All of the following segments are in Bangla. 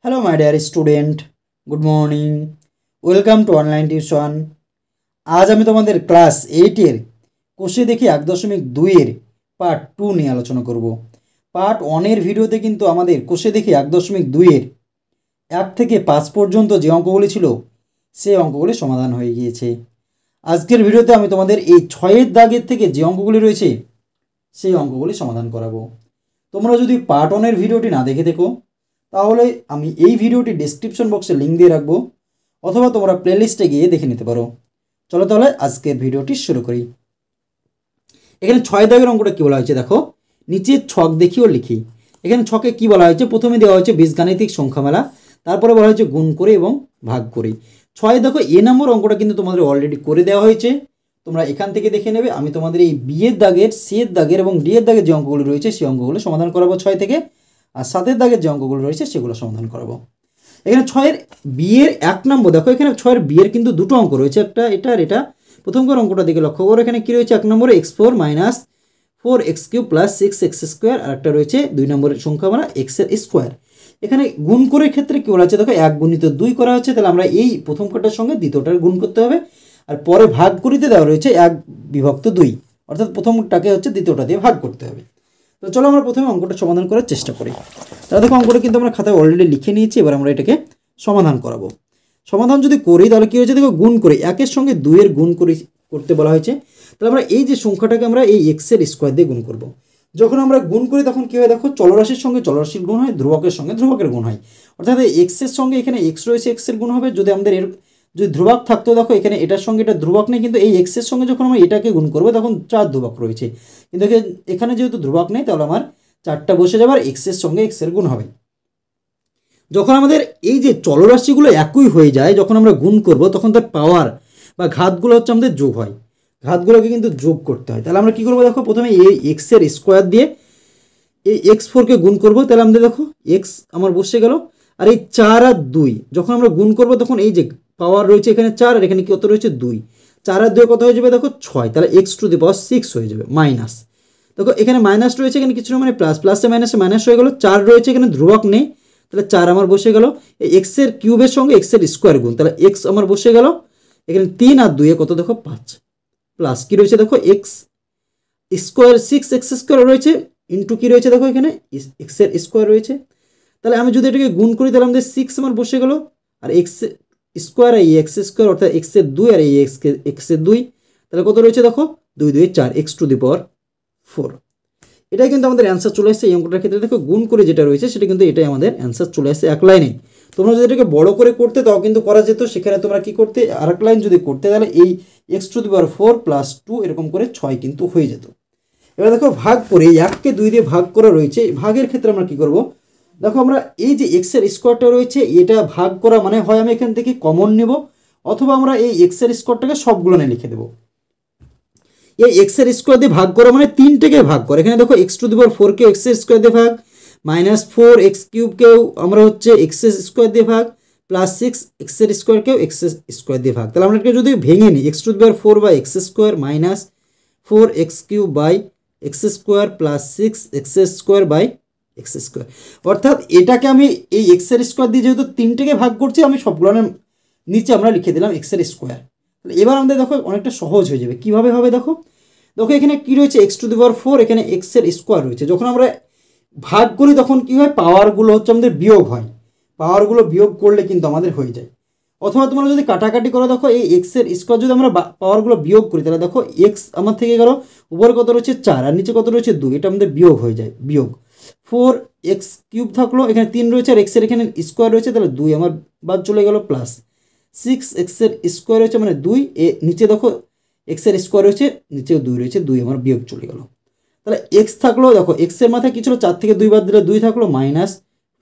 Hello, my dear student. Good morning. Welcome to online tuition. आज আমি তোমাদের ক্লাস 8 এর কোষে দেখি 1.2 এর পার্ট 2 নিয়ে আলোচনা করব। পার্ট 1 এর ভিডিওতে কিন্তু আমাদের কোষে দেখি 1.2 এর 1 থেকে 5 পর্যন্ত যে অঙ্কগুলি ছিল সেই অঙ্কগুলি সমাধান হয়ে গিয়েছে। আজকের ভিডিওতে আমি তোমাদের এই 6 এর দাগের থেকে যে অঙ্কগুলি রয়েছে সেই অঙ্কগুলি সমাধান করাবো। তোমরা যদি পার্ট 1 এর ভিডিওটি না দেখে দেখো তাহলে আমি এই ভিডিওটি ডেসক্রিপশন বক্সে লিঙ্ক দিয়ে রাখবো, অথবা তোমরা প্লেলিস্টে গিয়ে দেখে নিতে পারো। চলো তাহলে আজকের ভিডিওটি শুরু করি। এখানে 6 দাগের অঙ্কটা কী বলা হয়েছে দেখো, নিচে ছক দেখিও লিখি। এখানে ছকে কি বলা হয়েছে, প্রথমে দেওয়া হয়েছে বীজগাণিতিক সংখ্যামালা, তারপরে বলা হয়েছে গুণ করে এবং ভাগ করে। 6 দেখো এ নম্বর অঙ্কটা কিন্তু তোমাদের অলরেডি করে দেওয়া হয়েছে, তোমরা এখান থেকে দেখে নেবে। আমি তোমাদের এই বি এর দাগের, সি এর দাগের এবং ডি এর দাগের যে অঙ্কগুলো রয়েছে সেই অঙ্কগুলো সমাধান করাবো 6 থেকে, আর 7 দাগের যে অঙ্কগুলো রয়েছে সেগুলো সমাধান করাবো। এখানে 6 বিয়ের 1 নম্বর দেখো, এখানে 6 বিয়ের কিন্তু দুটো অঙ্ক রয়েছে, একটা এটা আর এটা। প্রথম করে অঙ্কটা দিকে লক্ষ্য করো, এখানে কি রয়েছে 1 নম্বরে x4 minus 4x³ plus 6x², আর একটা রয়েছে 2 নম্বরের সংখ্যামালা x এর স্কোয়ার। এখানে গুণ করার ক্ষেত্রে কি বলা হচ্ছে দেখো, 1 গুণিত 2 করা হচ্ছে, তাহলে আমরা এই প্রথম কটার সঙ্গে দ্বিতীয়টার গুণ করতে হবে, আর পরে ভাগ করিতে দেওয়া রয়েছে 1 বিভক্ত 2, অর্থাৎ প্রথমটাকে হচ্ছে দ্বিতীয়টা দিয়ে ভাগ করতে হবে। তো চলো আমরা প্রথমে অঙ্কটা সমাধান করার চেষ্টা করি। তাহলে দেখো অঙ্কটা কিন্তু আমরা খাতায় অলরেডি লিখে নিয়েছি, এবার আমরা এটাকে সমাধান করাবো। সমাধান যদি করি তাহলে কী হয়েছে দেখো, গুণ করে 1 সঙ্গে 2 এর গুণ করতে বলা হয়েছে, তাহলে আমরা এই যে সংখ্যাটাকে আমরা এই x এর স্কোয়ার দিয়ে গুণ করব। যখন আমরা গুণ করি তখন কী হয় দেখো, চলরাশির সঙ্গে চলরাশির গুণ হয়, ধ্রুবকের সঙ্গে ধ্রুবকের গুণ হয়, অর্থাৎ x এর সঙ্গে এখানে x রয়েছে, x এর গুণ হবে। যদি আমাদের যদি ধ্রুবক থাকতো দেখো, এখানে এটার সঙ্গে এটা ধ্রুবক নেই, কিন্তু এই x এর সঙ্গে যখন আমরা এটাকে গুণ করবো তখন 4 ধ্রুবক রয়েছে, কিন্তু এখানে যেহেতু ধ্রুবক নেই তাহলে আমার 4টা বসে যাবে, আর x এর সঙ্গে x এর গুণ হবে। যখন আমাদের এই যে চলরাশিগুলো একই হয়ে যায়, যখন আমরা গুণ করব তখন তার পাওয়ার বা ঘাতগুলো হচ্ছে আমাদের যোগ হয়, ঘাতগুলোকে কিন্তু যোগ করতে হয়। তাহলে আমরা কী করবো দেখো, প্রথমে এই x এর স্কোয়ার দিয়ে এই x4কে গুণ করবো, তাহলে আমাদের দেখো x আমার বসে গেল, আর এই 4 আর 2 যখন আমরা গুণ করবো তখন এই যে পাওয়ার রয়েছে এখানে 4, আর এখানে কত রয়েছে 2, 4 আর 2 কত হয়ে যাবে দেখো 6, তাহলে x⁻6 হয়ে যাবে মাইনাস। দেখো এখানে মাইনাস রয়েছে, এখানে কিছু না মানে প্লাস, প্লাসে মাইনাসে মাইনাস হয়ে গেল, 4 রয়েছে এখানে ধ্রুবক নেই, তাহলে 4 আমার বসে গেল। এই x এর কিউবের সঙ্গে x এর স্কোয়ার গুণ, তাহলে x আমার বসে গেল, এখানে 3 আর 2 কত দেখো 5, প্লাস কি রয়েছে দেখো x স্কোয়ার 6x² রয়েছে, ইন্টু কি রয়েছে দেখো এখানে x এর স্কোয়ার রয়েছে। তাহলে আমি যদি এটাকে গুণ করি তাহলে আমাদের 6 আমার বসে গেল, আর x স্কোয়ার আর এই x² অর্থাৎ x এর 2 আর এই x এর 2, তাহলে কত রয়েছে দেখো 2 2 4 x⁴। এটাই কিন্তু আমাদের অ্যান্সার চলে আসছে এই অঙ্কটার ক্ষেত্রে। দেখো গুণ করে যেটা রয়েছে সেটা কিন্তু এটাই আমাদের অ্যান্সার চলে আসছে এক লাইনে। তোমরা যদি এটাকে বড় করে করতে তাও কিন্তু করা যেত, সেখানে তোমরা কি করতে, আরেক লাইন যদি করতে তাহলে এই x⁴ প্লাস 2 এরকম করে 6 কিন্তু হয়ে যেত। এবার দেখো ভাগ করে 1কে 2 দিয়ে ভাগ করা রয়েছে, ভাগের ক্ষেত্রে আমরা কি করব দেখো, আমরা এই যে x এর স্কোয়ারটা রয়েছে এটা ভাগ করা মানে হয় আমি এখান থেকে কমন নেব, অথবা আমরা এই x এর স্কোয়ারটাকে সবগুলো নিয়ে লিখে দেবো। এই x এর স্কোয়ার দিয়ে ভাগ করা মানে 3টেকে ভাগ করে, এখানে দেখো x⁴ কেও x এর স্কোয়ার দিয়ে ভাগ, মাইনাস 4x³ কেও আমরা হচ্ছে x এর স্কোয়ার দিয়ে ভাগ, প্লাস 6x এর স্কোয়ার কেও x এর স্কোয়ার দিয়ে ভাগ। তাহলে আমরা এটাকে যদি ভেঙে নিই, x⁴ by x² minus 4x³ by x² plus 6x² by x², অর্থাৎ এটাকে আমি এই x এর স্কোয়ার দিয়ে যেহেতু 3টেকে ভাগ করছি, আমি সবগুলো নিচে আমরা লিখে দিলাম x এর স্কোয়ার। তাহলে এবার আমাদের দেখো অনেকটা সহজ হয়ে যাবে। কিভাবে হবে দেখো, এখানে কি রয়েছে x⁴, এখানে x এর স্কোয়ার রয়েছে, যখন আমরা ভাগ করি তখন কি হয়, পাওয়ারগুলো হচ্ছে আমাদের বিয়োগ হয়, পাওয়ারগুলো বিয়োগ করলে কিন্তু আমাদের হয়ে যায়। অথবা তোমরা যদি কাটাকাটি করো দেখো, এই x এর স্কোয়ার যদি আমরা পাওয়ারগুলো বিয়োগ করি তাহলে দেখো x আমার থেকে গেল, উপরে কত রয়েছে 4 আর নিচে কত রয়েছে 2, এটা আমাদের বিয়োগ হয়ে যায়, বিয়োগ 4x³ থাকলো, এখানে 3 রয়েছে আর x এর এখানে স্কোয়ার রয়েছে, তাহলে 2 আমার বাদ চলে গেল, প্লাস 6x এর স্কোয়ার রয়েছে মানে 2, নিচে দেখো x এর স্কোয়ার রয়েছে, নিচেও 2 রয়েছে, 2 আমার বিয়োগ চলে গেল। তাহলে x থাকলো দেখো, x এর মাথায় কি ছিল, 4 থেকে 2 বাদ দিলে 2 থাকলো, মাইনাস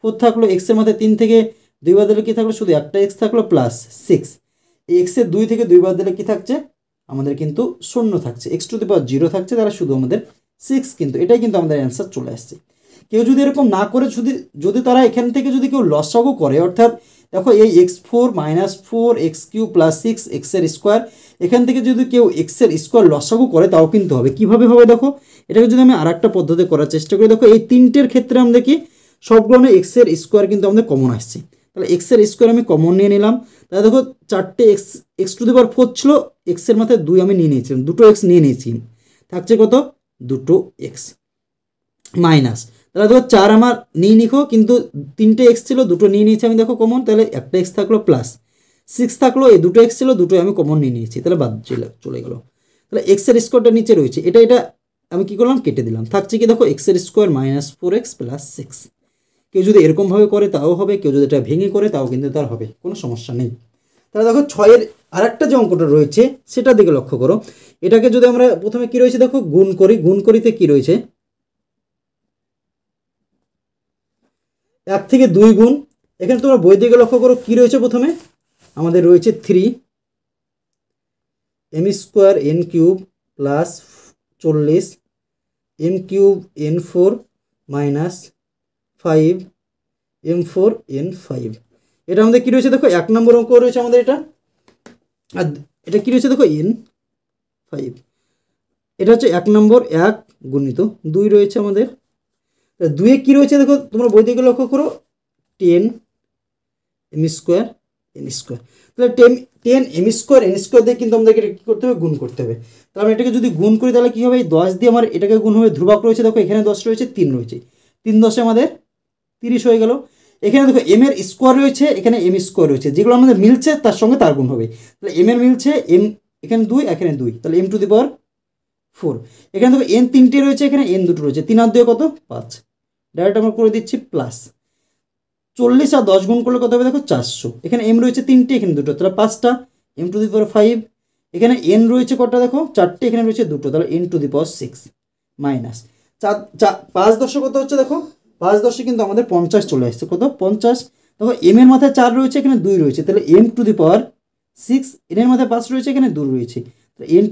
4 থাকলো, x এর মাথায় 3 থেকে 2 বাদ দিলে কি থাকলো, শুধু একটা x থাকলো, প্লাস 6, এই x এর 2 থেকে 2 বাদ দিলে কি থাকছে আমাদের কিন্তু 0 থাকছে, x⁴ থাকছে, তাহলে শুধু আমাদের 6, কিন্তু এটাই কিন্তু আমাদের অ্যান্সার চলে আসছে। কেউ যদি এরকম না করে, যদি তারা এখান থেকে যদি কেউ লসাগু করে, অর্থাৎ দেখো এই x4 minus 4x³ plus 6x এর স্কোয়ার, এখান থেকে যদি কেউ x এর স্কোয়ার লসাগু করে তাও কিন্তু হবে। কিভাবে হবে দেখো, এটাকে যদি আমি আর একটা পদ্ধতি করার চেষ্টা করি, দেখো এই 3টের ক্ষেত্রে আমরা কি সবগুলো আমরা এক্সের স্কোয়ার কিন্তু আমাদের কমন আসছে, তাহলে এক্সের স্কোয়ার আমি কমন নিয়ে নিলাম। তাহলে দেখো চারটে এক্স টু দি পাওয়ার 4 ছিল, এক্সের মাথায় 2 আমি নিয়ে নিয়েছিলাম, দুটো এক্স নিয়ে নিয়েছি, থাকছে কত দুটো এক্স মাইনাস। তাহলে দেখো 4 আমার নিয়ে নিখো, কিন্তু 3টে এক্স ছিল, দুটো নিয়ে নিয়েছি আমি দেখো কমন, তাহলে একটা এক্স থাকলো প্লাস 6 থাকলো, এই দুটো এক্স ছিল, দুটো আমি কমন নিয়ে নিয়েছি, তাহলে বাদ চলে গেলো। তাহলে এক্সের স্কোয়ারটা নিচে রয়েছে, এটা আমি কী করলাম কেটে দিলাম, থাকছে কি দেখো এক্সের স্কোয়ার -4x + 6। কেউ যদি এরকমভাবে করে তাও হবে, কেউ যদি এটা ভেঙে করে তাও কিন্তু তার হবে, কোনো সমস্যা নেই। তাহলে দেখো 6-এর আরেকটা যে অঙ্কটা রয়েছে সেটার দিকে লক্ষ্য করো। এটাকে যদি আমরা প্রথমে কি রয়েছে দেখো গুণ করি, গুণ করিতে কি রয়েছে 1 থেকে 2 গুণ, এখানে তোমরা বই দিকে লক্ষ্য করো কি রয়েছে, প্রথমে আমাদের রয়েছে 3m² n³ + 40 m³ n4 - 5m4 n5। এটা আমাদের কী রয়েছে দেখো 1 নম্বর অঙ্ক রয়েছে আমাদের এটা, আর এটা কী রয়েছে দেখো n5, এটা হচ্ছে 1 নম্বর 1 গুণিত 2 রয়েছে আমাদের। 2-এ কী রয়েছে দেখো তোমরা বই দিকে লক্ষ্য করো 10m² n², তাহলে 10m² n² দিয়ে কিন্তু আমাদেরকে কী করতে হবে গুণ করতে হবে। তাহলে আমি এটাকে যদি গুণ করি তাহলে কী হবে, এই 10 দিয়ে আমার এটাকে গুণ হবে, ধ্রুবক রয়েছে দেখো এখানে 10 রয়েছে, 3 রয়েছে, 3 10 আমাদের 30 হয়ে গেল। এখানে দেখো m এর স্কোয়ার রয়েছে, এখানে m² রয়েছে, যেগুলো আমাদের মিলছে তার সঙ্গে তার গুণ হবে, তাহলে m এর মিলছে m, এখানে 2 এখানে 2, তাহলে m⁴। এখানে দেখো n 3টে রয়েছে, এখানে n 2টো রয়েছে, 3 আর 2 কত 5, ডাইরেক্ট আমরা করে দিচ্ছি প্লাস 40 আর 10 গুণ করলে কত হবে দেখো 400, এখানে m রয়েছে 3টে, এখানে 2টো, তাহলে 5টা m⁵, এখানে n রয়েছে কটা দেখো 4টে, এখানে রয়েছে 2টো, তাহলে n⁶ মাইনাস 5 10 কত হচ্ছে দেখো 5 10 কিন্তু আমাদের 50 চলে আসছে, কত 50। দেখো m এর মাথায় 4 রয়েছে, এখানে 2 রয়েছে, তাহলে m⁶, n এর মাথায় 5 রয়েছে, এখানে 2 রয়েছে, তাহলে n⁷।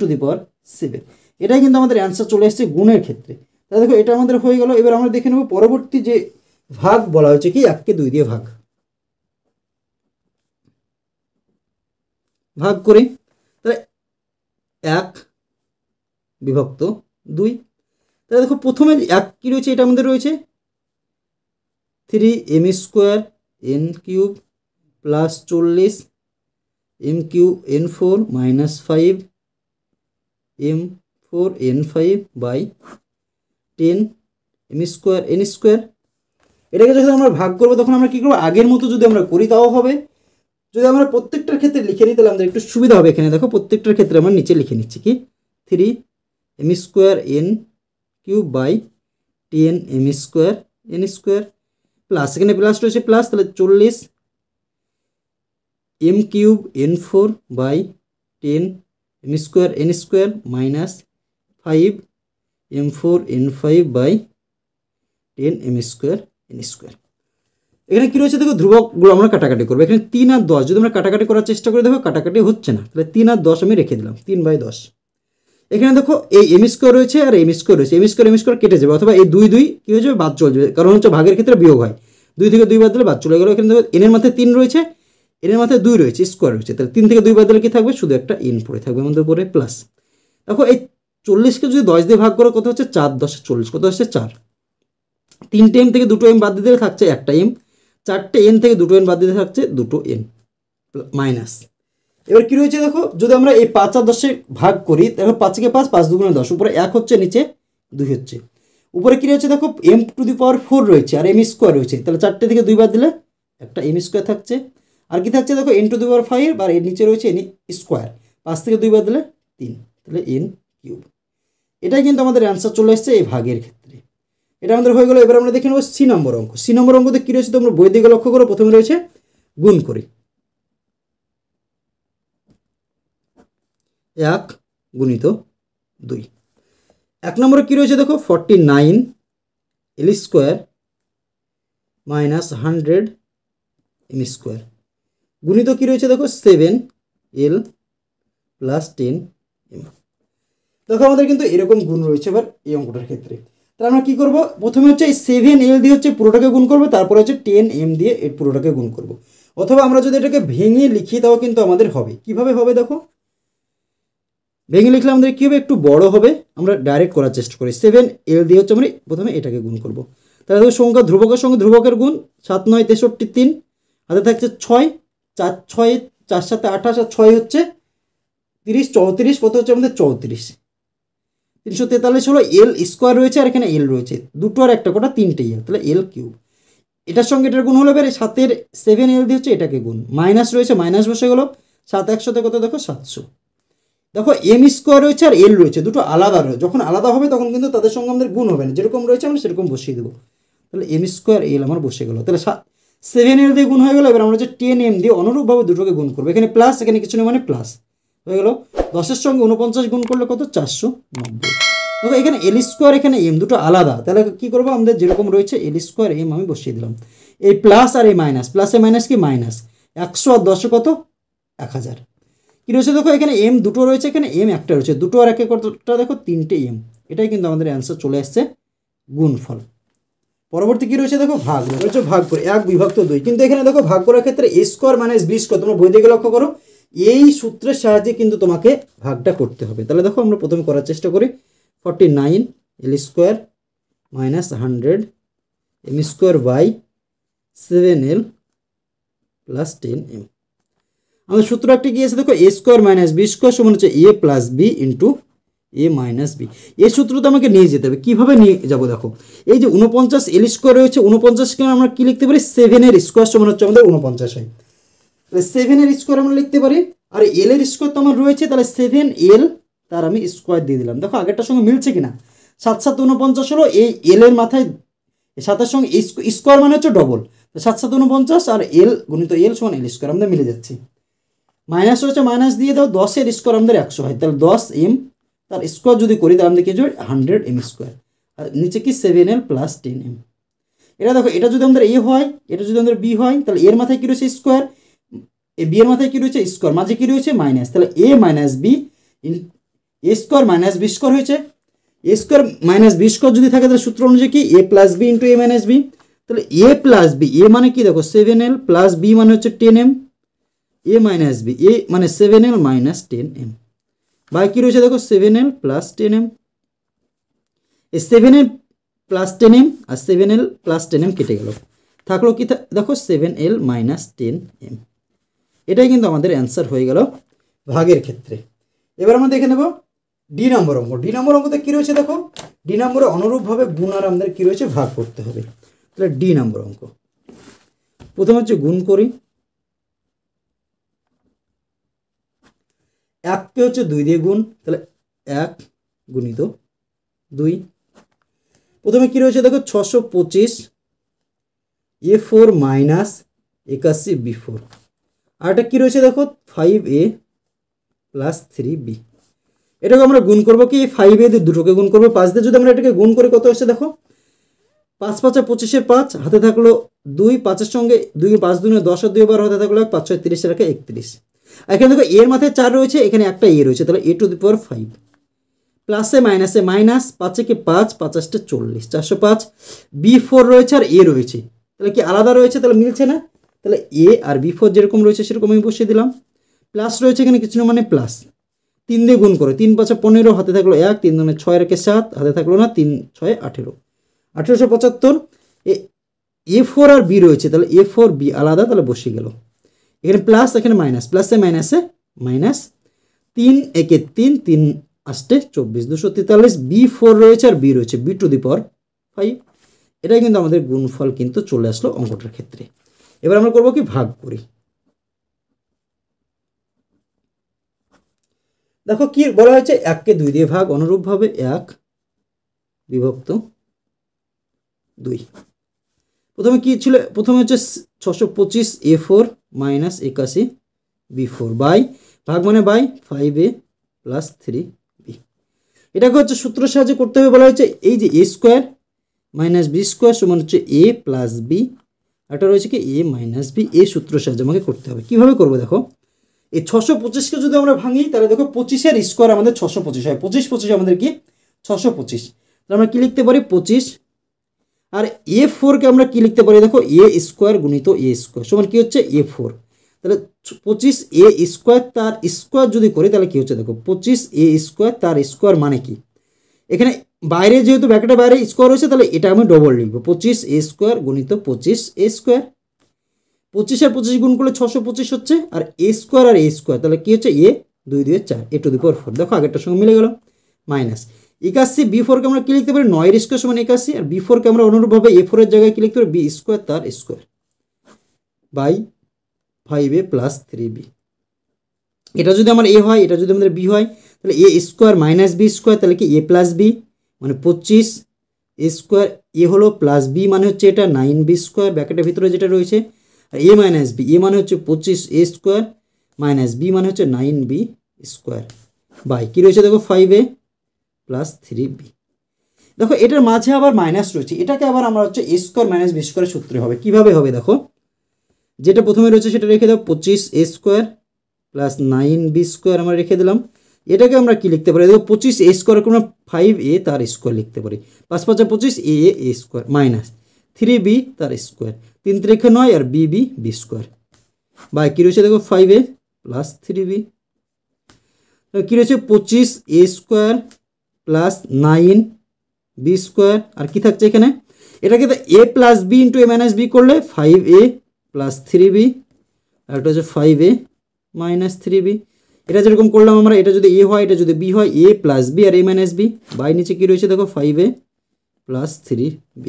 এটাই কিন্তু আমাদের অ্যান্সার চলে আসছে গুণের ক্ষেত্রে। তাহলে দেখো এটা আমাদের হয়ে গেল। এবার আমরা দেখে নেব পরবর্তী যে ভাগ বলা হয়েছে কি 1 কে 2 দিয়ে ভাগ করি, তাহলে 1/2, তাহলে দেখো প্রথমে 1 কি রয়েছে, এটা আমাদের রয়েছে 3m² n³ + 40 m³ n4 - 5m4 n5/10m² n²। এটাকে যখন আমরা ভাগ করবো তখন আমরা কী করবো, আগের মতো যদি আমরা করি তাও হবে, যদি আমরা প্রত্যেকটার ক্ষেত্রে লিখে নিই তাহলে আমাদের একটু সুবিধা হবে। এখানে দেখো প্রত্যেকটার ক্ষেত্রে আমরা নিচে লিখে নিচ্ছি কি 3m² n³ / 10m² প্লাস, এখানে প্লাস রয়েছে প্লাস, তাহলে 40 m³ n4/10m² n² minus 5m4 n5/10m² n²। এখানে কী রয়েছে দেখো ধ্রুবকগুলো আমরা কাটাকাটি করবো, এখানে 3 আর 10 যদি আমরা কাটাকাটি করার চেষ্টা করি দেখো কাটাকাটি হচ্ছে না, তাহলে 3 আর 10 আমি রেখে দিলাম 3/10। এখানে দেখো এই m² রয়েছে আর m² রয়েছে, m² কেটে যাবে, অথবা এই 2 2 কী হয়ে যাবে বাদ চলে যাবে, কারণ হচ্ছে ভাগের ক্ষেত্রে বিয়োগ হয়, 2 থেকে 2 বাদ দিলে বাদ চলে গেলো। এখানে দেখো n এর মাথায় 3 রয়েছে, n এর মাথায় 2 রয়েছে, স্কোয়ার রয়েছে, তাহলে 3 থেকে 2 বাদ দিলে কী থাকবে, শুধু একটা n পড়ে থাকবে আমাদের উপরে প্লাস। দেখো এই 40কে যদি 10 দিয়ে ভাগ করো কত হচ্ছে 4 10 40, কত হচ্ছে 4, 3টে m থেকে 2টো m বাদ দিতে থাকছে একটা m, 4টে n থেকে 2টো n বাদ দিতে থাকছে 2টো n মাইনাস। এবার কী রয়েছে দেখো যদি আমরা এই 5 আর 10 ভাগ করি, দেখো 5 কে 5, 5 2 10, উপরে 1 হচ্ছে নিচে 2 হচ্ছে, উপরে কী রয়েছে দেখো m⁴ রয়েছে আর m² রয়েছে, তাহলে 4টে থেকে 2 বাদ দিলে একটা m² থাকছে, আর কি থাকছে দেখো n⁵, আর এর নিচে রয়েছে n², 5 থেকে 2 বাদ দিলে 3, তাহলে n³। এটাই কিন্তু আমাদের অ্যান্সার চলে এসছে এই ভাগের ক্ষেত্রে, এটা আমাদের হয়ে গেল। এবার আমরা দেখে নেব সি নম্বর অঙ্ক। সি নম্বর অঙ্কতে কী রয়েছে তোমরা বই দিকে লক্ষ্য করো, প্রথমে রয়েছে গুণ করি 1 গুণিত 2। 1 নম্বরে কী রয়েছে দেখো 49 l² - 100 m² গুণিত কী রয়েছে দেখো 7l + 10m। দেখো আমাদের কিন্তু এরকম গুণ রয়েছে এবার এই অঙ্কটার ক্ষেত্রে। তাহলে আমরা কী করবো, প্রথমে হচ্ছে এই 7l দিয়ে হচ্ছে পুরোটাকে গুণ করবো, তারপরে হচ্ছে 10m দিয়ে এর পুরোটাকে গুণ করবো, অথবা আমরা যদি এটাকে ভেঙে লিখি তাও কিন্তু আমাদের হবে। কিভাবে হবে দেখো, ভেঙে লিখলে আমাদের কী হবে, একটু বড় হবে, আমরা ডাইরেক্ট করার চেষ্টা করি। 7l দিয়ে হচ্ছে আমরা প্রথমে এটাকে গুণ করবো, তাহলে দেখো সংখ্যা ধ্রুবকের সঙ্গে ধ্রুবকের গুণ, 7 9 63 3, হাতে থাকছে 6, 4 6 4 7 28 আর 6 হচ্ছে 30, 34, কত হচ্ছে আমাদের 34, 343 হলো এল স্কোয়ার রয়েছে আর এখানে এল রয়েছে, দুটো আর একটা কটা, তিনটেই এল, তাহলে এল কিউব। এটার সঙ্গে এটার গুণ হলো, এবারে 7 7 এল দিয়ে হচ্ছে এটাকে গুণ, মাইনাস রয়েছে মাইনাস বসে গেল, 7 100 কত দেখো 700। দেখো এম স্কোয়ার রয়েছে আর এল রয়েছে, দুটো আলাদা রয়েছে, যখন আলাদা হবে তখন কিন্তু তাদের সঙ্গে আমাদের গুণ হবে না, যেরকম রয়েছে আমরা সেরকম বসিয়ে দেবো। তাহলে এম স্কোয়ার এল আমার বসে গেল, তাহলে 7 এল দিয়ে গুণ হয়ে গেল। এবার আমরা হচ্ছে 10 এম দিয়ে অনুরূপভাবে দুটোকে গুণ করবো, এখানে প্লাস এখানে কিছু নেই মানে প্লাস হয়ে গেল। 10-এর সঙ্গে 49 গুণ করলে কত 490। দেখো এখানে এল স্কোয়ার এখানে এম দুটো আলাদা, তাহলে কী করবো, আমাদের যেরকম রয়েছে এল স্কোয়ার এম আমি বসিয়ে দিলাম, এই প্লাস আর এই মাইনাস, প্লাসে মাইনাস কি মাইনাস, 100 আর 10 কত 1000। কী রয়েছে দেখো এখানে এম দুটো রয়েছে, এখানে এম একটা রয়েছে, দুটো আর একে কতটা দেখো 3টে এম, এটাই কিন্তু আমাদের অ্যান্সার চলে আসছে গুণফল। পরবর্তী কী রয়েছে দেখো ভাগ রয়েছে, ভাগ করে 1 বিভক্ত 2, কিন্তু এখানে দেখো ভাগ করার ক্ষেত্রে এ স্কোয়ার মাইনাস বি স্কোয়ার, তোমরা বই দিকে লক্ষ্য করো, এই সূত্রের সাহায্যে কিন্তু তোমাকে ভাগটা করতে হবে। তাহলে দেখো আমরা প্রথমে করার চেষ্টা করি, 49 L square minus 100 M square by 7l plus 10m। আমাদের সূত্র একটা কি আছে দেখো, A square minus B square সমান হচ্ছে A plus B into A minus B. এই সূত্রটা আমাকে নিয়ে যেতে হবে, কীভাবে নিয়ে যাবো দেখো, এই যে 49 এল স্কোয়ার রয়েছে, 49কে আমরা কী লিখতে পারি, 7 স্কোয়ার সমান হচ্ছে আমাদের 49 হয়, তাহলে 7 স্কোয়ার আমরা লিখতে পারি, আর এল এর স্কোয়ার তো আমার রয়েছে, তাহলে 7l তার আমি স্কোয়ার দিয়ে দিলাম। দেখো আগেরটার সঙ্গে মিলছে কিনা, 7 7 49 হলো, এই এল এর মাথায় 7-এর সঙ্গে স্কোয়ার মানে হচ্ছে ডবল, 7 7 49 আর এল গুণিত এল সমান এল স্কোয়ার, আমাদের মিলে যাচ্ছে। মাইনাস রয়েছে মাইনাস দিয়ে দাও, 10-এর স্কোয়ার আমাদের 100 হয়, তাহলে 10m তার স্কোয়ার যদি করি তাহলে আমাদের কিছু 100m স্কোয়ার, আর নিচে কি 7l প্লাস 10m। এটা দেখো এটা যদি আমাদের এ হয়, এটা যদি আমাদের বি হয়, তাহলে এর মাথায় কী রয়েছে স্কোয়ার, এ বি এর মাথায় কী রয়েছে স্কোয়ার, মাঝে কী রয়েছে মাইনাস, তাহলে এ minus B A square minus B square হয়েছে। এ স্কোয়ার মাইনাস বি স্কোয়ার যদি থাকে তাহলে সূত্র অনুযায়ী কি এ plus B into A minus B, তাহলে এ প্লাস বি, এ মানে কি দেখো 7l প্লাস বি মানে হচ্ছে 10m, A minus B A মানে 7l মাইনাস 10m, বাই কী রয়েছে দেখো 7l প্লাস 10m, এই 7l প্লাস 10m আর 7l প্লাস 10m কেটে গেল, থাকলো কি দেখো 7l মাইনাস 10m। এটাই কিন্তু আমাদের অ্যান্সার হয়ে গেল ভাগের ক্ষেত্রে। এবার আমরা দেখে নেব ডি নম্বর অঙ্ক। ডি নম্বর অঙ্কতে কী রয়েছে দেখো, ডি নম্বরে অনুরূপভাবে গুণ আর আমাদের কী রয়েছে ভাগ করতে হবে। তাহলে ডি নম্বর অঙ্ক, প্রথমে হচ্ছে গুণ করি, 1কে হচ্ছে 2 দিয়ে গুণ, তাহলে 1 গুণিত 2। প্রথমে কী রয়েছে দেখো 625 A4 মাইনাস 81 B4, আর এটা কী রয়েছে দেখো 5A প্লাস 3B। এটাকে আমরা গুণ করবো কি 5A দিয়ে দুটোকে গুণ করবো, 5 দিয়ে যদি আমরা এটাকে গুণ করি কত হচ্ছে দেখো 5 5 25 5, হাতে থাকলো 2, 5-এর সঙ্গে 2 5 2 10 আর 2 বার হাতে থাকলো 1, 5 6 30 রাখে 31। এখানে দেখো এর মাথায় 4 রয়েছে, এখানে একটা এ রয়েছে, তাহলে a টু দি পাওয়ার 5 প্লাসে মাইনাসে মাইনাস, 5 কে 5 5 8 40, 405। B4 রয়েছে আর এ রয়েছে, তাহলে কি আলাদা রয়েছে, তাহলে মিলছে না, তাহলে এ আর B4 যেরকম রয়েছে সেরকম আমি বসিয়ে দিলাম। প্লাস রয়েছে এখানে কিছু না মানে প্লাস, 3 দিয়ে গুণ করে 3 5 15, হাতে থাকলো 1, 3 2 6 রেখে 7, হাতে থাকলো না 3 6 18, 1875। A4 আর বি রয়েছে, তাহলে A4 বি আলাদা, তাহলে বসিয়ে গেল। এখানে প্লাস এখানে মাইনাস, প্লাসে মাইনাসে মাইনাস, 3 1 3 3 8 24, 243। B4 রয়েছে আর বি রয়েছে, বি টু দি পাওয়ার 5। এটাই কিন্তু আমাদের গুণফল কিন্তু চলে আসলো অঙ্কটার ক্ষেত্রে। এবার আমরা করবো কি ভাগ করি, দেখো কি বলা হয়েছে 1কে 2 দিয়ে ভাগ, অনুরূপভাবে 1 বিভক্ত 2। প্রথমে কি ছিল, প্রথমে হচ্ছে 625 A4 মাইনাস 81 B4 বাই, ভাগ মানে বাই 5A প্লাস 3B। এটাকে হচ্ছে সূত্রের সাহায্যে করতে হবে, বলা হয়েছে এই যে এ স্কোয়ার মাইনাস বি স্কোয়ার সমান হচ্ছে এ প্লাস বি, এটা রয়েছে কি এ মাইনাস বি, এই সূত্রের সাহায্যে আমাকে করতে হবে। কীভাবে করবো দেখো, এই 625কে যদি আমরা ভাঙি তাহলে দেখো 25-এর স্কোয়ার আমাদের 625 হয়, 25 25 আমাদের কি 625, তাহলে আমরা কী লিখতে পারি 25। আর A4কে আমরা কি লিখতে পারি দেখো এ স্কোয়ার গুণিত এ স্কোয়ার সমান কি হচ্ছে A4, তাহলে 25 এ স্কোয়ার তার স্কোয়ার যদি করি তাহলে কি হচ্ছে দেখো 25 এ স্কোয়ার তার স্কোয়ার মানে কি, এখানে বাইরে যেহেতু ব্র্যাকেটের বাইরে স্কোয়ার রয়েছে তাহলে এটা আমি ডবল লিখবো, 25a² গুণিত 25a²। 25 আর 25 গুণ করলে 625 হচ্ছে, আর a² আর a², তাহলে কি হচ্ছে a 2 2 4 a⁴। দেখো আগেরটার সঙ্গে মিলে গেল। মাইনাস 81 b4 কে আমরা কি লিখতে পারি, 9 সমান 81, আর b4 কে আমরা অনুরূপভাবে a4 এর জায়গায় কি লিখতে পারি, b² তার স্কোয়ার বাই 5a + 3b। এটা যদি আমার a হয়, এটা যদি আমাদের b হয়, তাহলে a² - b², তাহলে কি a + b মানে 25a², a হলো প্লাস b মানে হচ্ছে এটা 9b² ব্র্যাকেটের ভিতরে যেটা রয়েছে, আর a - b, a মানে হচ্ছে 25a² - b মানে হচ্ছে 9b² বাই কী রয়েছে দেখো 5a + 3b। দেখো এটার মাঝে আবার মাইনাস রয়েছে, এটাকে আবার আমরা হচ্ছে a² - b² সূত্রে হবে। কিভাবে হবে দেখো, যেটা প্রথমে রয়েছে সেটা রেখে দাও, 25a² + 9b² আমরা রেখে দিলাম। এটাকে আমরা কি লিখতে পারি দেখো, 25a² আমরা 5a তার স্কোয়ার লিখতে পারি, 5 5 25 a² মাইনাস 3b তার স্কোয়ার, 3 3 9 আর b b² বাই কী রয়েছে দেখো 5a + 3b। কী রয়েছে 25a² + 9b² আর কি থাকছে এখানে, এটাকে তো a + b × a - b করলে 5a + 3b, আর এটা হচ্ছে 5a - 3b। এটা যেরকম করলাম আমরা, এটা যদি a হয়, এটা যদি b হয়, a + b আর a - b বাই নিচে কী রয়েছে দেখো 5a + 3b।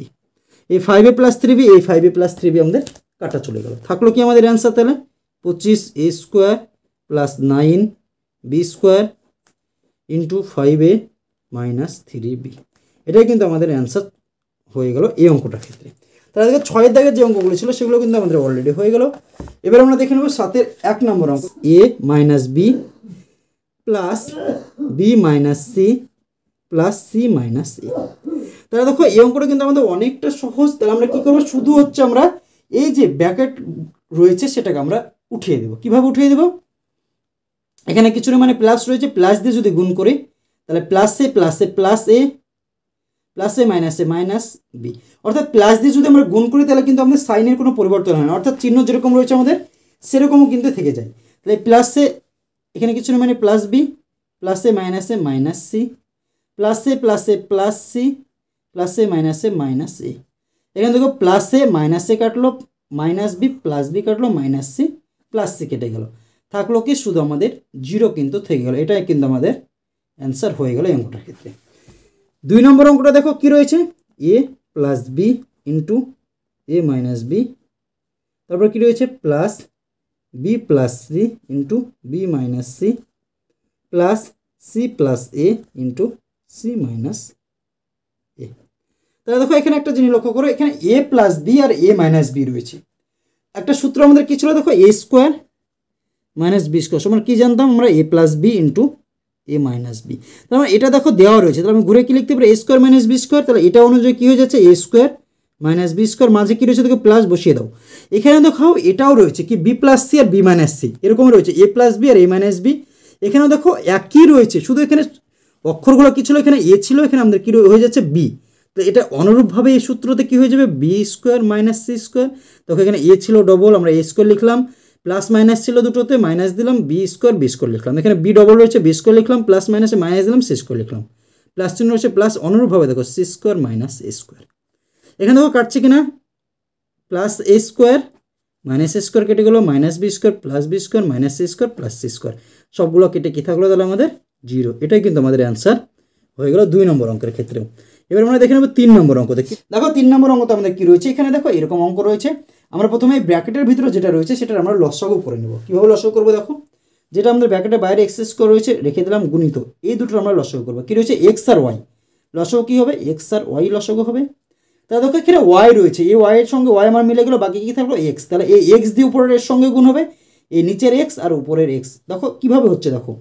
এই 5a + 3b, এই 5a + 3b আমাদের কাটা চলে গেল। থাকলো কি আমাদের অ্যান্সার তাহলে, 25a² + 9b² × 5a - 3b। এটাই কিন্তু আমাদের অ্যান্সার হয়ে গেল এই অঙ্কটার ক্ষেত্রে। তাহলে দেখো 6-এর দাগের যে অঙ্কগুলো ছিল সেগুলো কিন্তু আমাদের অলরেডি হয়ে গেল। এবার আমরা দেখে নেব 7-এর 1 নম্বর অঙ্ক, a - b + b - c + c - a। তাহলে দেখো এই অঙ্কটা কিন্তু আমাদের অনেকটা সহজ। তাহলে আমরা কী করবো, শুধু হচ্ছে আমরা এই যে ব্র্যাকেট রয়েছে সেটাকে আমরা উঠিয়ে দেবো। কীভাবে উঠিয়ে দেবো, এখানে কিছু না মানে প্লাস রয়েছে, প্লাস দিয়ে যদি গুণ করি তাহলে +a + a + a +a - b, অর্থাৎ প্লাস দিয়ে যদি আমরা গুণ করি তাহলে কিন্তু আমাদের সাইনের কোনো পরিবর্তন হয় না, অর্থাৎ চিহ্ন যেরকম রয়েছে আমাদের সেরকমও কিন্তু থেকে যায়। তাহলে +a এখানে কিছু না মানে +b +a - a - c +a + a + c +a - a। এখানে দেখো +a - a কাটলো, -b +b কাটলো, -c +c কেটে গেল, থাকলো কি শুধু আমাদের 0 কিন্তু থেকে গেল। এটাই কিন্তু আমাদের অ্যান্সার হয়ে গেল এই অঙ্কটার ক্ষেত্রে। 2 নম্বর অঙ্কটা দেখো কি রয়েছে, a + b × a - b, তারপর কি রয়েছে +b + c × b - c +c + a × c - a। তাহলে দেখো এখানে একটা জিনিস লক্ষ্য করো, এখানে a + b আর a - b রয়েছে। একটা সূত্র আমাদের কি ছিল দেখো, a² - b² আমরা কি জানতাম, আমরা a + b × a - b। তাহলে এটা দেখো দেওয়া রয়েছে, তাহলে আমি ঘুরে কি লিখতে পারি, a² - b², তাহলে এটা অনুযায়ী কী হয়ে যাচ্ছে, a² - b², মাঝে কী রয়েছে দেখো প্লাস বসিয়ে দাও। এখানে দেখো এটাও রয়েছে কি b + c আর b - c, এরকম রয়েছে a + b আর a - b। এখানেও দেখো একই রয়েছে, শুধু এখানে অক্ষরগুলো কী ছিল, এখানে a ছিল, এখানে আমাদের কী হয়ে যাচ্ছে b। তো এটা অনুরূপভাবে এই সূত্রতে কী হয়ে যাবে, b² - c²। দেখো এখানে a ছিল ডবল, আমরা a² লিখলাম, প্লাস মাইনাস ছিল দুটোতে, মাইনাস দিলাম, b² লিখলাম, এখানে b ডবল রয়েছে, b² লিখলাম, প্লাস মাইনাসে মাইনাস দিলাম, c² লিখলাম, প্লাস চিহ্ন রয়েছে প্লাস, অনুরূপভাবে দেখো c² - a²। এখানে দেখো কাটছে কিনা, +a² - a² কেটে গেলো, -b² + b² -c² + c², সবগুলো কেটে কী থাকলো তাহলে আমাদের 0। এটাই কিন্তু আমাদের অ্যান্সার হয়ে গেল 2 নম্বর অঙ্কের ক্ষেত্রেও। এবার আমরা দেখে নেব 3 নম্বর অঙ্ক। দেখি দেখো 3 নম্বর অঙ্কতে আমাদের কী রয়েছে, এখানে দেখো এরকম অঙ্ক রয়েছে। আমরা প্রথমে এই ব্র্যাকেটের ভিতরে যেটা রয়েছে সেটার আমরা লসাগু করে নেব। কীভাবে লসাগু করবো দেখো, যেটা আমাদের ব্র্যাকেটের বাইরে এক্স স্কোয়ার রয়েছে রেখে দিলাম, গুণিত এই দুটোর আমরা লসাগু করবো। কী রয়েছে, এক্স আর ওয়াই, লসাগু কী হবে, এক্স আর ওয়াই লসাগু হবে। তাহলে দেখো এখানে ওয়াই রয়েছে, এই ওয়াইয়ের সঙ্গে ওয়াই আমার মিলে গেলো, বাকি কী থাকলো এক্স, তাহলে এই এক্স দিয়ে উপরের এর সঙ্গে গুণ হবে, এই নিচের এক্স আর উপরের এক্স। দেখো কীভাবে হচ্ছে, দেখো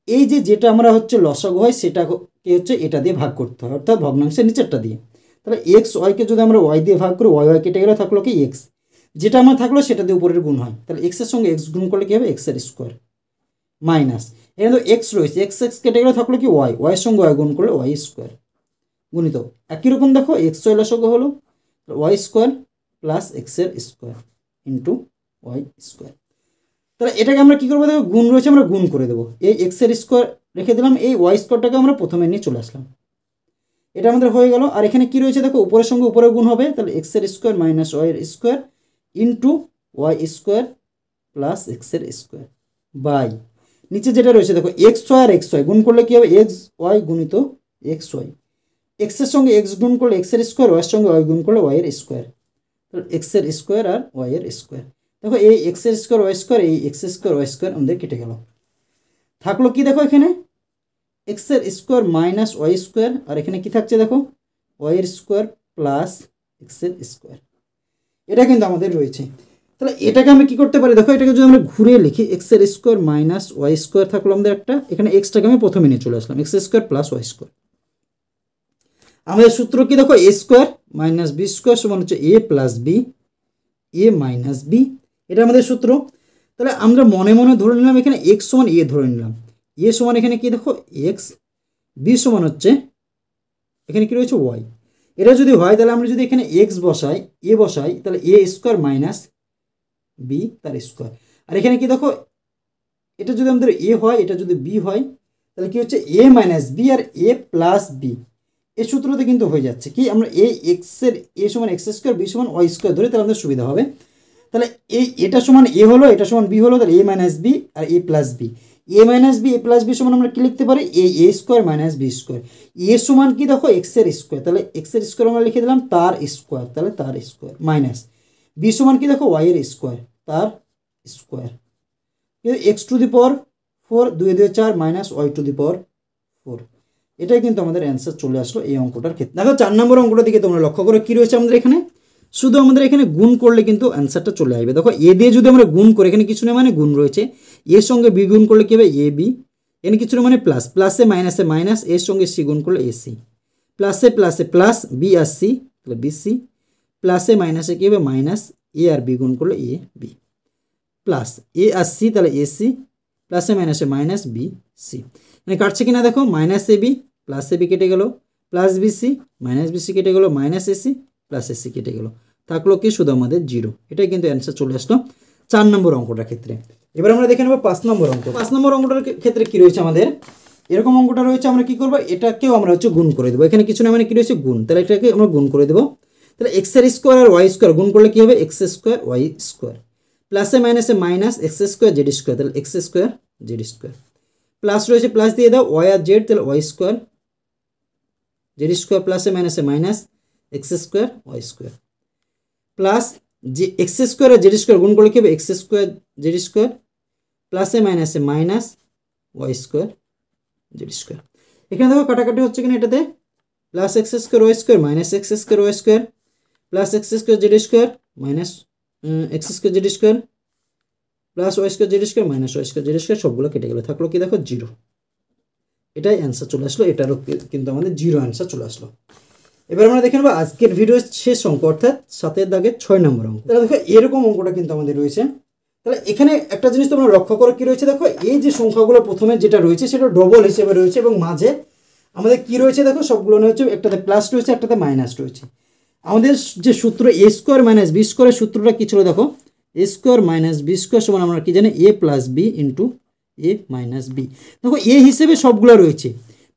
এই যে যেটা আমরা হচ্ছে লসাগু হয় সেটাকে হচ্ছে এটা দিয়ে ভাগ করতে হয়, অর্থাৎ ভগ্নাংশের নিচেরটা দিয়ে। তাহলে এক্স ওয়াইকে যদি আমরা ওয়াই দিয়ে ভাগ করি, ওয়াই ওয়াই কেটে গেলে থাকলো কি এক্স, যেটা আমার থাকলো সেটা দিয়ে উপরের গুণ হয়, তাহলে এক্সের সঙ্গে এক্স গুণ করলে কী হবে, এক্সের স্কোয়ার মাইনাস, এখানে তো এক্স রয়েছে, এক্স এক্স কেটে গেলে থাকলো কি ওয়াই, ওয়াইয়ের সঙ্গে ওয়াই গুণ করলে ওয়াই স্কোয়ার, গুণিত একই রকম দেখো এক্স ওয়াই লসাগু হলো ওয়াই স্কোয়ার প্লাস এক্সের স্কোয়ার ইন্টু ওয়াই স্কোয়ার। তাহলে এটাকে আমরা কী করবো দেখো, গুণ রয়েছে আমরা গুণ করে দেবো, এই এক্সের স্কোয়ার রেখে দিলাম, এই ওয়াই স্কোয়ারটাকে আমরা প্রথমে নিয়ে চলে আসলাম, এটা আমাদের হয়ে গেল। আর এখানে কি রয়েছে দেখো, উপরের সঙ্গে উপরে গুণ হবে, তাহলে এক্স এর স্কোয়ার মাইনাস ওয়াই এর square into Y square plus X এর স্কোয়ার বাই নিচে যেটা রয়েছে দেখো এক্স ওয়াই আর এক্স ওয়াই গুণ করলে কী হবে, এক্স ওয়াই গুণিত এক্স ওয়াই, এক্সের সঙ্গে এক্স গুণ করলে এক্স এর স্কোয়ার, ওয়াইয়ের সঙ্গে ওয়াই গুণ করলে ওয়াই এর স্কোয়ার, তাহলে এক্স এর স্কোয়ার আর ওয়াই এর স্কোয়ার। দেখো এই এক্স এর স্কোয়ার ওয়াই স্কোয়ার, এই এক্স স্কোয়ার ওয়াই স্কোয়ার আমাদের কেটে গেল। থাকলো কি দেখো এখানে এক্স এর স্কোয়ার মাইনাস ওয়াই স্কোয়ার, আর এখানে কি থাকছে দেখো ওয়াই এর স্কোয়ার প্লাস এক্স এর স্কোয়ার। এটা কিন্তু আমাদের রয়েছে। তাহলে এটাকে আমি কি করতে পারি দেখো, এটাকে যদি আমরা ঘুরে লিখি এক্স এর স্কোয়ার মাইনাস ওয়াই স্কোয়ার থাকলো আমাদের একটা, এখানে এক্সটাকে আমি প্রথমে নিয়ে চলে আসলাম, X square plus Y square. আমাদের সূত্র কি দেখো, A square minus B square সমান হচ্ছে A plus B, A minus B, এটা আমাদের সূত্র। তাহলে আমরা মনে মনে ধরে নিলাম এখানে এক্স সমান এ ধরে নিলাম, এ সমান এখানে কি দেখো এক্স, বি সমান হচ্ছে এখানে কি রয়েছে ওয়াই। এটা যদি হয় তাহলে আমরা যদি এখানে এক্স বসাই, এ বসাই, তাহলে এ স্কোয়ার মাইনাস বি তার স্কোয়ার। আর এখানে কি দেখো এটা যদি আমাদের এ হয়, এটা যদি বি হয়, তাহলে কি হচ্ছে এ মাইনাস বি আর এ প্লাস বি, এই সূত্রতে কিন্তু হয়ে যাচ্ছে কি আমরা এই এক্সের এ সমান এক্স স্কোয়ার বি সমান ওয়াই স্কোয়ার ধরে, তাহলে আমাদের সুবিধা হবে। তাহলে এটা সমান এ হলো, এটা সমান বি হলো, তাহলে এ minus B R A plus B, A minus B A plus B সমান আমরা কি লিখতে পারি এ স্কোয়ার মাইনাস বি স্কোয়ার। এ সমান কি দেখো এক্সের স্কোয়ার, তাহলে এক্সের স্কোয়ার আমরা লিখে দিলাম তার স্কোয়ার, তাহলে তার স্কোয়ার মাইনাস বি সমান কি দেখো ওয়াই এর স্কোয়ার তার square, X to the power 4 2 2 4 minus Y to the power 4। এটাই কিন্তু আমাদের অ্যান্সার চলে আসলো এই অঙ্কটার ক্ষেত্রে। দেখো 4 নম্বর অঙ্কটার দিকে তোমরা লক্ষ্য করো কি রয়েছে আমাদের এখানে, শুধু আমাদের এখানে গুণ করলে কিন্তু অ্যান্সারটা চলে আসবে। দেখো এ দিয়ে যদি আমরা গুণ করি, এখানে কিছু না মানে গুণ রয়েছে, এর সঙ্গে বি গুণ করলে কী হবে এ বি, এখানে কিছু না মানে প্লাস, প্লাসে মাইনাসে মাইনাস, এর সঙ্গে সি গুণ করলে এ সি, প্লাসে প্লাসে প্লাস বি আর সি তাহলে বি সি, প্লাসে মাইনাসে কী হবে মাইনাস, এ আর বি গুণ করলে এ বি, প্লাস এ আর সি তাহলে এ সি, প্লাসে মাইনাসে মাইনাস বি সি, মানে কাটছে কিনা দেখো minus A B plus A B কেটে গেল, plus B C minus B C কেটে গেল, minus A C plus A C কেটে গেল, থাকলো কি শুধু আমাদের জিরো। এটাই কিন্তু অ্যান্সার চলে আসলো 4 নম্বর অঙ্কটার ক্ষেত্রে। এবার আমরা দেখে নেব 5 নম্বর অঙ্ক। 5 নম্বর অঙ্কটার ক্ষেত্রে কি রয়েছে আমাদের, এরকম অঙ্কটা রয়েছে, আমরা কি করবো এটাকেও আমরা হচ্ছে গুণ করে দেবো, এখানে কিছু না মানে কি রয়েছে গুণ, তাহলে এটাকে আমরা গুণ করে দেবো। তাহলে এক্স এর স্কোয়ার আর ওয়াই স্কোয়ার গুণ করলে কি হবে এক্স স্কোয়ার ওয়াই স্কোয়ার, প্লাসে মাইনাসে minus X square Z square, তাহলে X square Z square, plus রয়েছে প্লাস দিয়ে দাও ওয়াই আর জেড, তাহলে ওয়াই স্কোয়ার জেড স্কোয়ার, প্লাসে মাইনাসে minus X square Y square, plus যে এক্স স্কোয়ার আর জেড স্কোয়ার গুণ করলে কি হবে এক্স স্কোয়ার জেড স্কোয়ার, প্লাসে মাইনাসে minus Y square Z square. এখানে দেখো কাটাকাটি হচ্ছে কিনা এটাতে, plus X square Y square minus X square Y square, plus X square Z square minus X square Z square, plus Y square Z square minus Y square Z square, সবগুলো কেটে গেলো, থাকলো কি দেখো জিরো। এটাই অ্যান্সার চলে আসলো, এটারও কিন্তু আমাদের জিরো অ্যান্সার চলে আসলো। এবার আমরা দেখে নেবো আজকের ভিডিওর শেষ অঙ্ক, অর্থাৎ 7 দাগের 6 নম্বর অঙ্ক। তাহলে দেখো এরকম অঙ্কটা কিন্তু আমাদের রয়েছে। তাহলে এখানে একটা জিনিস তোমরা লক্ষ্য করো কি রয়েছে দেখো, এই যে সংখ্যাগুলো প্রথমে যেটা রয়েছে সেটা ডবল হিসেবে রয়েছে, এবং মাঝে আমাদের কি রয়েছে দেখো সবগুলো হচ্ছে একটাতে প্লাস রয়েছে একটাতে মাইনাস রয়েছে। আমাদের যে সূত্র এ স্কোয়ার মাইনাস বি স্কোয়ারের সূত্রটা কী ছিল দেখো, A square minus B square সমান আমরা কি জানি এ plus B into A minus B. দেখো এ হিসেবে সবগুলো রয়েছে,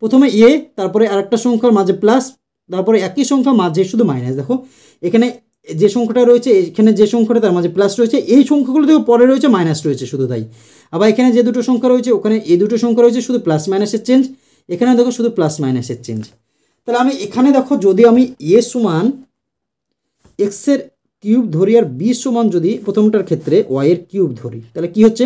প্রথমে এ, তারপরে আরেকটা সংখ্যার মাঝে প্লাস, তারপরে একই সংখ্যা মাঝে শুধু মাইনাস। দেখো এখানে যে সংখ্যাটা রয়েছে, এখানে যে সংখ্যাটা তার মাঝে প্লাস রয়েছে, এই সংখ্যাগুলো দেখো পরে রয়েছে মাইনাস রয়েছে শুধু তাই। আবার এখানে যে দুটো সংখ্যা রয়েছে ওখানে এই দুটো সংখ্যা রয়েছে শুধু প্লাস মাইনাসের চেঞ্জ, এখানে দেখো শুধু প্লাস মাইনাসের চেঞ্জ। তাহলে আমি এখানে দেখো যদি আমি এ সমান এক্সের কিউব ধরি আর বি সমান যদি প্রথমটার ক্ষেত্রে ওয়াইয়ের কিউব ধরি, তাহলে কি হচ্ছে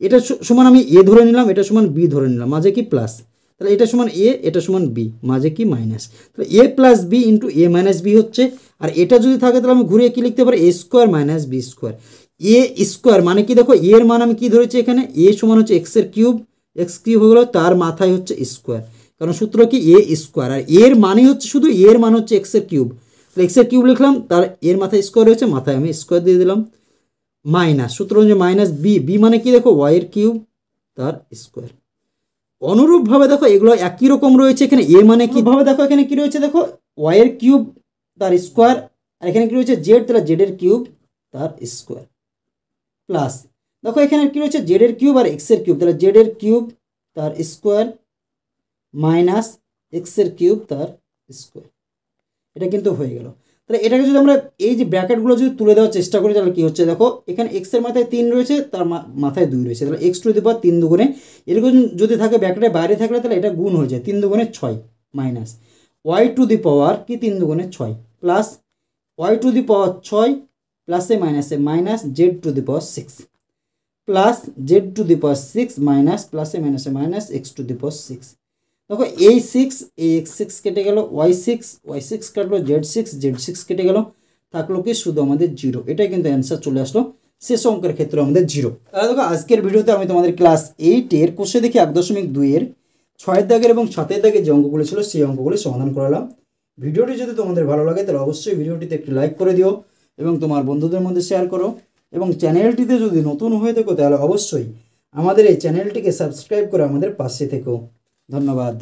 এটা সমান আমি এ ধরে নিলাম, এটা সমান বি ধরে নিলাম, মাঝে কি প্লাস, তাহলে এটা সমান এ এটা সমান বি, মাঝে কি মাইনাস, তাহলে এ plus B into A minus B হচ্ছে। আর এটা যদি থাকে তাহলে আমি ঘুরিয়ে কি লিখতে পারি এ স্কোয়ার মাইনাস বি স্কোয়ার, এ স্কোয়ার মানে কি দেখো এর মান আমি কি ধরেছি এখানে এ সমান হচ্ছে এক্সের কিউব, এক্স কিউব হয়ে গেলো, তার মাথায় হচ্ছে স্কোয়ার, কারণ সূত্র কি এ স্কোয়ার, আর এর মানে হচ্ছে শুধু এর মান হচ্ছে এক্সের কিউব, তাহলে এক্সের কিউব লিখলাম, তার এর মাথায় স্কোয়ার হয়েছে, মাথায় আমি স্কোয়ার দিয়ে দিলাম, মাইনাস সূত্র অনুযায়ী মাইনাস বি, বি মানে কি দেখো ওয়াইয়ের কিউব তার স্কোয়ার। অনুরূপভাবে দেখো এগুলো একই রকম রয়েছে, এখানে এ মানে কিভাবে দেখো এখানে কি রয়েছে দেখো ওয়াইয়ের কিউব তার স্কোয়ার, আর এখানে কি রয়েছে জেড, তাহলে জেডের কিউব তার স্কোয়ার, প্লাস দেখো এখানে কি রয়েছে জেডের কিউব আর এক্সের কিউব, তাহলে জেডের কিউব তার স্কোয়ার মাইনাস এক্সের কিউব তার স্কোয়ার। এটা কিন্তু হয়ে গেল। তাহলে এটাকে যদি আমরা এই যে ব্র্যাকেটগুলো যদি তুলে দেওয়ার চেষ্টা করি তাহলে কী হচ্ছে দেখো, এখানে এক্সের মাথায় 3 রয়েছে, তার মাথায় 2 রয়েছে, তাহলে এক্স টু দি পাওয়ার 3 দুগুণে, এরকম যদি থাকে ব্র্যাকেটের বাইরে থাকলে তাহলে এটা গুণ হয়ে যায়, 3 দুগুণে 6 মাইনাস ওয়াই টু দি পাওয়ার কি 3 দুগুণে 6 প্লাস ওয়াই টু দি পাওয়ার 6 প্লাসে মাইনাসে minus Z two the power 6 plus Z two the power 6 minus প্লাসে মাইনাসে মাইনাস এক্স টু দি পাওয়ার 6। দেখো এই 6 এই x6 কেটে গেল, y6 কাটলো, z6 কেটে গেল, থাকলো কি শুধু আমাদের 0। এটাই কিন্তু অ্যান্সার চলে আসলো শেষ অঙ্কের ক্ষেত্রে আমাদের 0। তাহলে দেখো আজকের ভিডিওতে আমি তোমাদের ক্লাস 8-এর কোষে দেখি 1.2-এর 6 দাগের এবং 7 দাগের যে অঙ্কগুলো ছিল সেই অঙ্কগুলি সমাধান করালাম। ভিডিওটি যদি তোমাদের ভালো লাগে তাহলে অবশ্যই ভিডিওটিতে একটি লাইক করে দিও এবং তোমার বন্ধুদের মধ্যে শেয়ার করো, এবং চ্যানেলটিতে যদি নতুন হয়ে থাকো তাহলে অবশ্যই আমাদের এই চ্যানেলটিকে সাবস্ক্রাইব করে আমাদের পাশে থেকো। ধন্যবাদ।